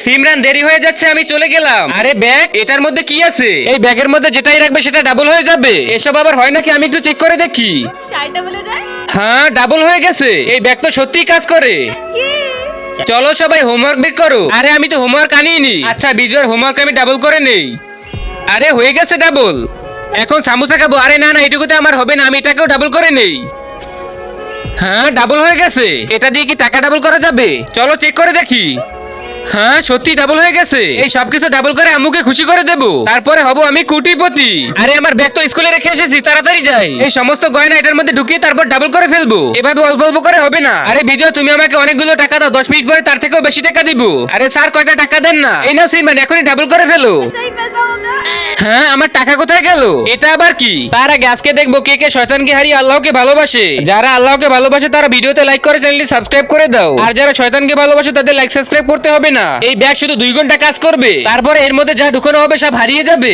সিমরান দেরি হয়ে যাচ্ছে, আমি চলে গেলাম। আরে ব্যাগ, এটার মধ্যে কি আছে? এই ব্যাগের মধ্যে যেটাই রাখবে সেটা ডাবল হয়ে যাবে। এসব আবার হয় নাকি? আমি একটু চেক করে দেখি। শাড়িটা বলে যায় হ্যাঁ, ডাবল হয়ে গেছে। এই ব্যাগ তো সত্যিই কাজ করে। কি? চলো সবাই হোমওয়ার্ক বেক করো। আরে আমি তো হোমওয়ার্ক আনিনি। আচ্ছা বিজয়ের হোমওয়ার্ক আমি ডাবল করে নেই। আরে হয়ে গেছে ডাবল। এখন সামোসা খাবো। আরে না না, এটুকুতে আমার হবে না, আমি এটাকেও ডাবল করে নেই। হ্যাঁ, ডাবল হয়ে গেছে। এটা দিয়ে কি টাকা ডাবল করা যাবে? চলো চেক করে দেখি। হ্যাঁ, সত্যি ডাবল হয়ে গেছে। এই সবকিছু ডাবল করে আম্মুকে খুশি করে দেব, তারপরে হব আমি কোটিপতি। আরে আমার ব্যাগ তো স্কুলে রেখে এসেছি, তাড়াতাড়ি যাই। এই সমস্ত গয়না এটার মধ্যে ঢুকিয়ে তারপর ডাবল করে ফেলবো। এভাবে অল্প অল্প করে হবে না। আরে বিজয়, তুমি আমাকে অনেকগুলো টাকা দাও, 10 মিনিট পরে তার থেকেও বেশি টাকা দিব। আরে স্যার, কয়টা টাকা দেন না। এই নাও সিনমান, এখনই ডাবল করে ফেলো। সেই পেছাও না। হ্যাঁ, আমার টাকা কোথায় গেল? এটা আবার কি? তার আগে আজকে দেখবো কে কে শয়তানকে হারিয়ে আল্লাহকে ভালোবাসে। যারা আল্লাহকে ভালোবাসে তারা ভিডিওতে লাইক করে চ্যানেলটি সাবস্ক্রাইব করে দাও। আর যারা শয়তানকে ভালোবাসে তাদের লাইক সাবস্ক্রাইব করতে হবে না। এই ব্যাগ শুধু 2 ঘন্টা কাজ করবে, তারপরে এর মধ্যে যা ঢুকানো হবে সব হারিয়ে যাবে।